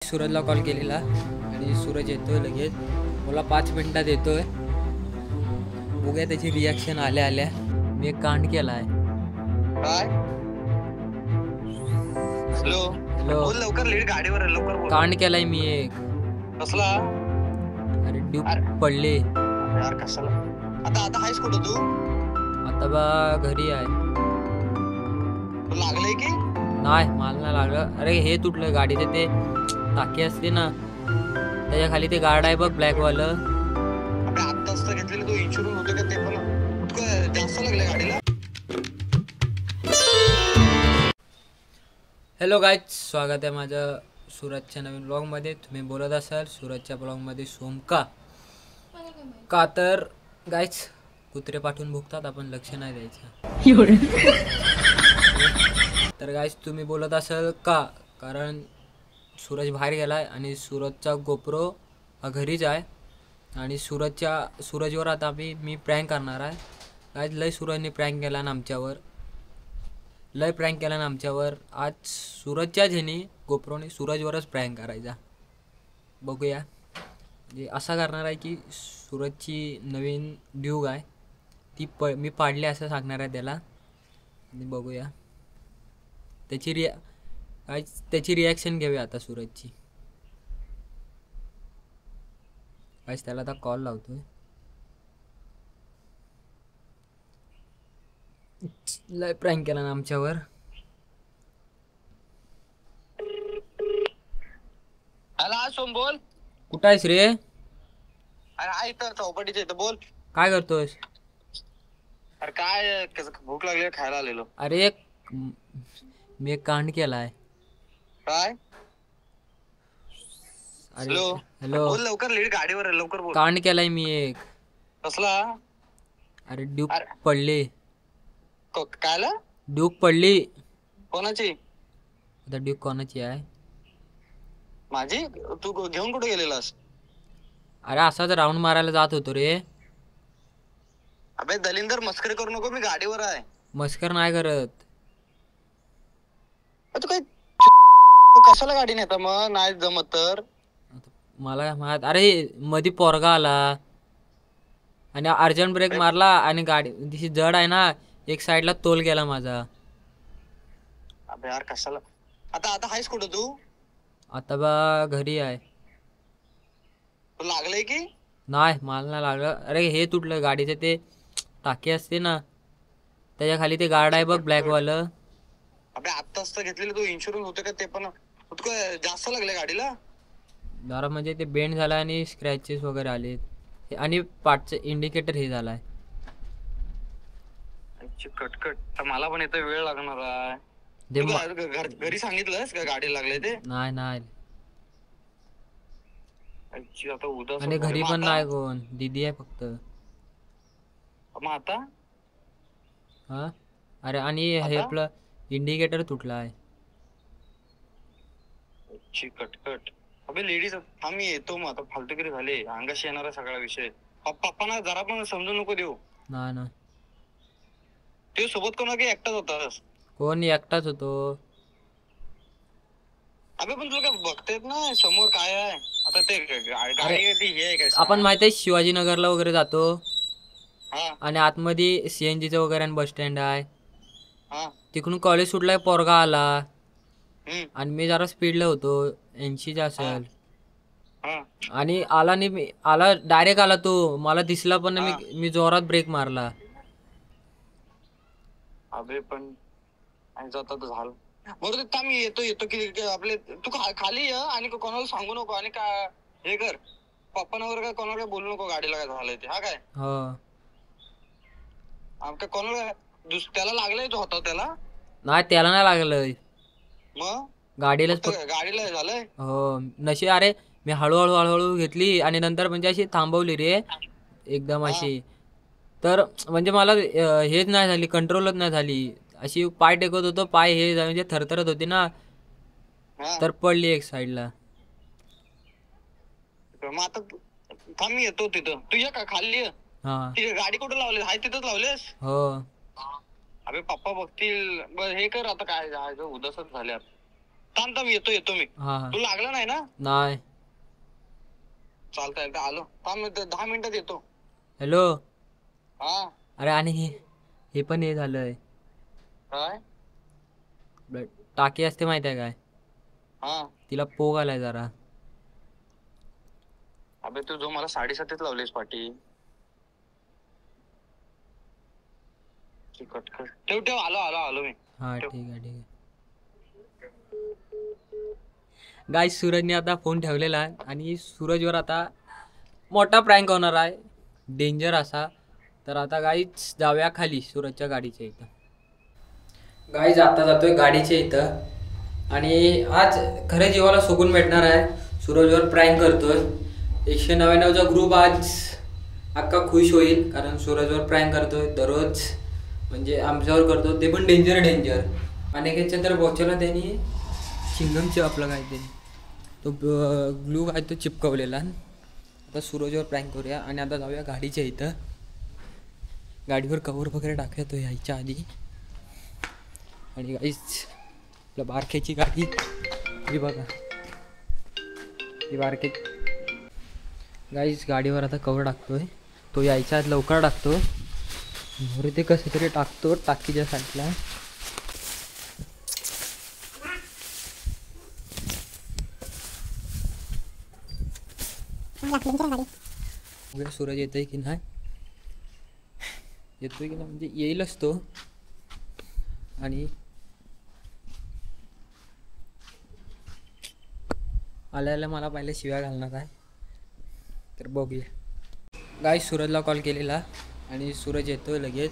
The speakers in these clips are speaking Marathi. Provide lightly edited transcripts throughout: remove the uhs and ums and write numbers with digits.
सूरजला कॉल केलेला आणि सूरज येतोय लगेच. मला 5 मिनिटात येतोय. बघूया त्याची रिॲक्शन आल्या आल्या. मी एक कांड केलाय. काय? हॅलो हॅलो, बोल लवकर, लेट गाडीवर आहे, लवकर बोल. कांड केलाय मी एक. कसला? अरे ड्यूक अरे पडले. यार कशाला? आता आता आहेस कुठं तू? आता बा घरी आहे. तू लागलंय की? नाही, मला नाही लागलं. अरे हे तुटलं गाडीचे, ते टाकी असते ना त्याच्या खाली ते गार्ड आहे बघ, ब्लॅक वालं. अबे आत्ताच तर घेतलेलं, तू इन्शुरन्स होतं का ते पण? तुला जास्त लागलंय गाडीला? हॅलो गाईज, स्वागत आहे माझं सूरजच्या नवीन ब्लॉगमध्ये. तुम्ही बोलत असाल सूरजच्या ब्लॉगमध्ये सोमका का, तर गाईज कुत्रे पाठवून भुकतात, आपण लक्ष नाही द्यायचं. तर गाईज तुम्ही बोलत असाल का, कारण सूरज बाहेर गेला आहे आणि सूरजचा गोप्रो हा घरीच आहे. आणि सूरजवर आता मी प्रँक करणार आहे. गाईज लय सूरजने प्रँक केला ना आमच्यावर, लय प्रँक केला ना आमच्यावर. आज सूरजच्याच ह्याने गोप्रोने सूरजवरच प्रँक करायचा. बघूया. म्हणजे असा करणार आहे की सूरजची नवीन ड्यूक आहे ती मी पाडली असं सांगणार आहे त्याला. आणि बघूया त्याची रिॲक्शन घेऊया आता सूरजची. गाईज त्याला आता कॉल लावतोय. लय प्रँक केला ना आमच्यावर. हॅलो सोम, बोल. कुठं आहेस रे? अरे आहे तर चौपाटीच्या इथं, बोल. काय करतोयस? अरे काय भूक लागली, खायला आलेलो. अरे मी एक कांड केलाय. काय? अरे हॅलो हॅलो, बोल लवकर, लेट गाडीवर आहे, लवकर बोल. कांड केलाय मी एक. कसला? अरे ड्यूक अरे पडली. कायला? ड्यूक पडली. कोणाची? आता ड्यूक कोणाची आहे? माझी? तू घेऊन कुठे गेलेलास? अरे असाच राऊंड मारायला जात होतो रे. अबे दलिंदर, मस्करी करू नको, मी गाडीवर आहे. मस्कर नाही करत. तू काय कशाला गाडी नेता मग, नाही जमत तर? मला माहित. अरे मधी पोरगा आला आणि अर्जंट ब्रेक मारला आणि गाडी तिची जड आहे ना, एक साईडला तोल गेला माझा. अबे यार कशाला? आता आता आहेस कुठं तू? आता बा घरी आहे. तू लागलंय की? नाही, मला नाही लागलं. अरे हे तुटलं गाडीचे, ते टाकी असते ना त्याच्या खाली ते गार्ड आहे बघ, ब्लॅक वालं. अबे आत्ताच तर घेतलेलं, तू इन्शुरन्स होतं का ते पण? तुला जास्त लागलंय गाडीला? जरा म्हणजे ते बेंड झाला आणि स्क्रॅचेस वगैरे आलेत आणि पार्टचं इंडिकेटर हे झालाय. कटकट तर मला पण इथं वेळ लागणार आहे. घरी सांगितलंस का गाडी लागले ते? नाही नाही. आता उद्या आणि घरी पण नाही कोण, दीदी आहे फक्त. मग आता? हा. अरे आणि हे आपलं इंडिकेटर तुटला आहे. कटकट. अबे लेडीज, आम्ही येतो मग, आता फालतूगिरी झाली, अंगाशी येणारा सगळा विषय. पप्पांना जरा पण समजू नको देऊ. नाही ना, ते सोबत कोणा काही एकटाच होतास? कोण, एकटाच होतो. अबे पण तुला काय बघता येत ना समोर काय आहे? आता ते गाडी हे आहे काय? आपण माहित आहे शिवाजीनगरला वगैरे जातो हा आणि आतमध्ये सीएनजीचं वगैरे बस स्टँड आहे. हा. तिकडून कॉलेज सुटलाय, पोरगा आला आणि मी जरा स्पीडला होतो, 80 असेल. आणि आला डायरेक्ट आला तो, मला दिसला पण नाही. मी जोरात ब्रेक मारला. अबे पण जाता तर झालं. बरोबर, मी येतो की आपले तू खाली ये आणि कोणाला सांगू नको आणि का हे कर, पप्पांना वगैरे काय कोणाला बोलू नको गाडीला काय झालंय ते. हा काय? हो. कोणाला त्याला लागलंय तो होता त्याला? नाही, त्याला नाही लागलं. मग गाडीला झालंय. हो नशी. अरे मी हळूहळू घेतली आणि नंतर म्हणजे अशी थांबवली रे एकदम अशी. तर म्हणजे मला हेच नाही झाली, कंट्रोलच नाही झाली. अशी पाय टेकत होतो, पाय हे म्हणजे थरथरत होती ना, तर पडली एक साईडला. मग आता मी येतो तिथं, तू ये का खाली ये. गाडी कुठं लावली? हाय तिथंच लावलेस? हो. अबे पप्पा बघतील. हे कर आता, काय उदासच झाले. थांब थांब येतो मी. हा हा. तू लागला नाही ना? नाही. चालतंय आलो. थांब 10 मिनिटात येतो. हॅलो. हा अरे आणि हे पण हे झालंय. काय? टाकी असते माहिती आहे काय? हा तिला पोग आलाय जरा. अबे तू जो मला 7:30 लावलीस पाठी. ठेव ठेव आलो मी. हा ठीक आहे. गाईस सूरजने आता फोन ठेवलेला आहे आणि सूरजवर आता मोठा प्रँक होणार आहे, डेंजर असा. तर आता गाईच जाऊया खाली सूरजच्या गाडीच्या इथं. गाईज आता जातोय गाडीच्या इथं आणि आज खऱ्या जीवाला सुकून भेटणार आहे. सूरजवर प्रँक करतोय. 199चा ग्रुप आज अख्खा खुश होईल कारण सूरजवर प्रँक करतोय दररोज. म्हणजे आमच्यावर करतो ते पण डेंजर. अनेकांच्या तर बोचला त्यांनी चिंगमचे आपलं काय ते तो ग्लू आहे तो चिपकवलेला. आता सूरजवर प्रँक करूया आणि आता जाऊया गाडीच्या इथं. गाडीवर कवर वगैरे टाकूया तो यायच्या आधी. आणि गाईच आपल्या बारक्याची गाडी ही बघा, ही बारके गाईच गाडीवर आता कवर टाकतोय. तो यायच्या आत लवकर टाकतो. बरं ते कसं तरी टाकतो टाकीच्या साईडला. सूरज येतोय की नाही म्हणजे येईलच तो. आणि आल्याला मला पहिले शिव्या घालणार आहे तर बघूया. गाईस सूरजला कॉल केलेला आणि सूरज येतोय लगेच.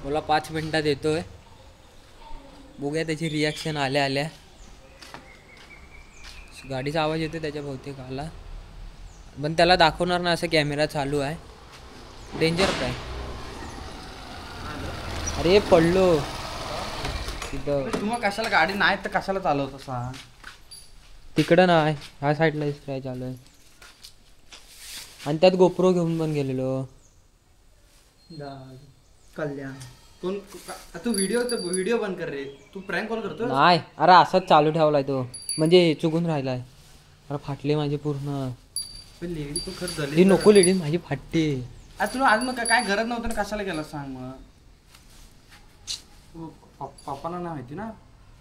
मला 5 मिनिटात येतोय. बघूया त्याची रिॲक्शन आल्या. गाडीचा आवाज येतो त्याच्या बहुतेक आला, पण त्याला दाखवणार ना असं कॅमेरा चालू आहे. डेंजर काय. अरे पडलो तिथं. तुम्हाला कशाला गाडी नाही तर कशाला चालवतो सांग. तिकडं नाही ह्या साईडला काय चालू आहे. आणि त्यात गोप्रो घेऊन पण गेलेलो. कल्याण कोण तू व्हिडिओ बंद कर रे. तू प्रँक कॉल करतो नाही. अरे असाच चालू ठेवलाय तो, म्हणजे चुकून राहिलाय. अरे फाटले माझे पूर्ण. लेडी तू खरं झाली ही नको लेडी माझी फाटते. आज तुला आज मग काय गरज नव्हतं ना कशाला गेला सांग. मग पप्पाला नाही माहिती ना.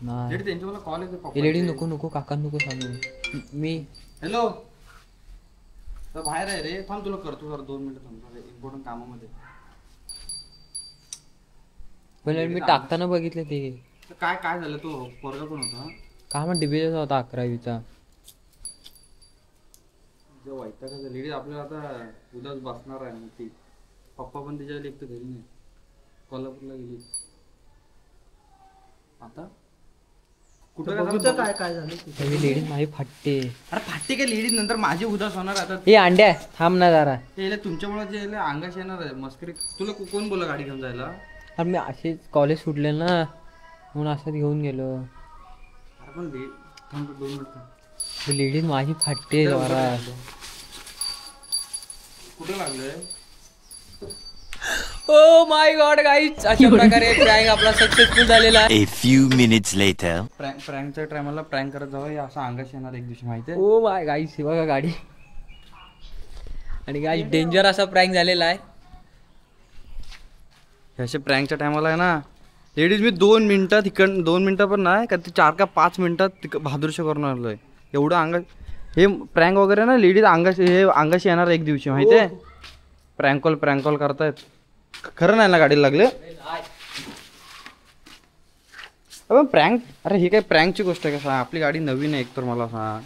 नाही लेडी त्यांच्या मला कॉल येतो. ही लेडी नको काका नको सांगू. मी हॅलो तर बाहेर आहे रे. थांब तुला करतो जरा 2 मिनिटं थांब इम्पॉर्टंट कामामध्ये. पण मी टाकताना बघितलं ते. काय झालं तो पोरगा कोण होता? काय म्हणते डिबेचा होता 11वीचा. वैतागाचा लेडीज आपल्याला आता उद्याच बसणार आहे. मग ती पप्पा पण तिच्या लेख तर घरी नाही, कोल्हापूरला गेली. आता कुठं काय झालं? लेडी माझी फाटते. अरे फाटते काय लेडीज नंतर माझी उदास होणार. आता हे अंड्या थांब ना जरा. ते तुमच्यामुळे जे अंगाश येणार आहे मस्करी. तुला कोण बोला गाडी घेऊन जायला? अरे मी असेच कॉलेज सुटले ना म्हणून असंच घेऊन गेलो. अरे पण थांब 2 मिनिटं. लेडीज माझी फाटते जरा. कुठे लागलंय? ओ माय गॉड गाईज अशा प्रकारे प्रँक आपला सक्सेसफुल झालेला आहे. A few minutes later. प्रँकच्या टायमाला प्रँक करत जावं हे असं अंगाश येणार एक दिवशी माहिती आहे. ओ माय गाईज हे बघा गाडी. आणि गाईज डेंजर असा प्रँक झालेला आहे. ह्याच्या प्रँकच्या टायमाला आहे ना लेडीज मी 2 मिनिटात इकडं 2 मिनिटं पण नाही का ते 4 का 5 मिनिटात बहादुरशा करून आलोय. एवढं अंगाश हे प्रँक वगैरे ना लेडीज अंगाशी येणार एक दिवशी माहिती आहे. प्रँक कॉल करतायत. खरं नाही ना गाडीला लागले. अरे प्रँक अरे ही काय प्रँकची गोष्ट आहे का सांग. आपली गाडी नवीन आहे एकतर मला सांग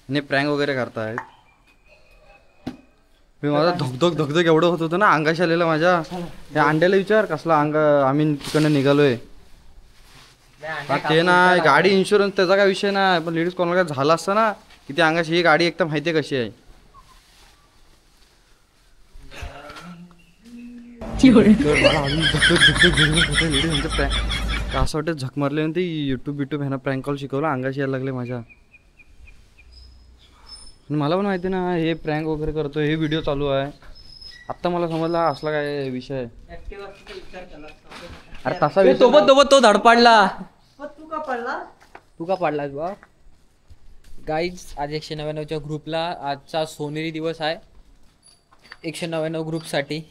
आणि प्रँक वगैरे करतायत. मी माझा धगधग एवढं होत होतं ना अंगाशी आलेलं माझ्या. या अंड्याला विचार कसला अंग आम्ही तिकडनं निघालोय. ते नाही गाडी इन्शुरन्स त्याचा काय विषय नाही. पण लेडीज कोणाला काय झाला असतं ना किती अंगाशी. ही गाडी एकदम माहिती आहे कशी आहे. मला अजून असं वाटतं झक मारले ते युट्यूब ह्यानं प्रँक कॉल शिकवलं अंगाशी यायला लागले माझ्या. मला पण माहिती ना हे प्रँक वगैरे करतो. हे व्हिडिओ चालू आहे आत्ता मला समजला असला काय विषय. अरे तसा सोबत तो धडपाडला. तू का पडलास बा? गाईज आज 199च्या ग्रुपला आजचा सोनेरी दिवस आहे. 199 ग्रुपसाठी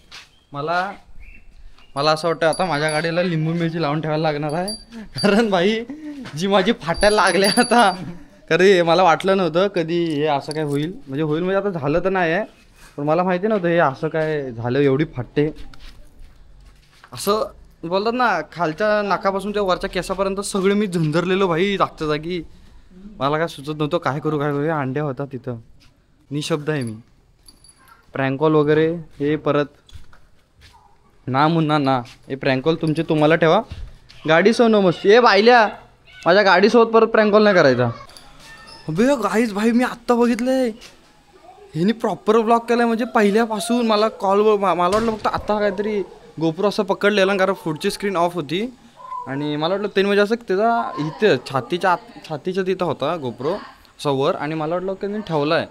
मला असं वाटतं आता माझ्या गाडीला लिंबू मिरची लावून ठेवायला लागणार आहे. कारण भाई जी माझी फाटायला लागले आता, कधी मला वाटलं नव्हतं कधी हे असं काय होईल. म्हणजे आता झालं तर नाही आहे, पण मला माहिती नव्हतं हे असं काय झालं, एवढी फाटते. असं बोलतात ना, खालच्या नाकापासून त्या वरच्या केसापर्यंत सगळं मी झंझरलेलो भाई जागच्या जागी. मला काय सुचत नव्हतं काय करू. हे अंड्या होता तिथं, निशब्द आहे मी. प्रँकॉल वगैरे हे परत ना मुन्ना ना, हे प्रँकॉल तुमचे तुम्हाला ठेवा. गाडी सोनो मस्त हे बायल्या, माझ्या गाडीसोबत परत प्रँकॉल नाही करायचा. अबे गाईज भाई मी आत्ता बघितलंय ह्यानी प्रॉपर ब्लॉक केलाय. म्हणजे पहिल्यापासून मला मला वाटलं फक्त आता काहीतरी गोप्रो असं पकडलेलं, कारण पुढची स्क्रीन ऑफ होती. आणि मला वाटलं त्यांनी म्हणजे असं त्याचा इथे छातीच्या तिथं होता गोप्रो असा वर, आणि मला वाटलं की त्यांनी ठेवला आहे.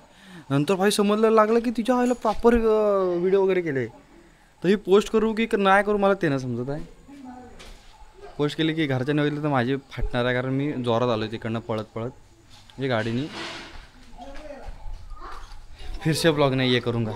नंतर भाई समजलं लागलं की तिच्या आईला प्रॉपर व्हिडिओ वगैरे केले. तर ही पोस्ट करू की नाही करू मला ते नाही समजत आहे. पोस्ट केली की घरच्या नव्हतं तर माझी फाटणार आहे, कारण मी जोरात आलो तिकडनं पळत म्हणजे गाडीनी. फिरसे ब्लॉग नाही ये करूंगा.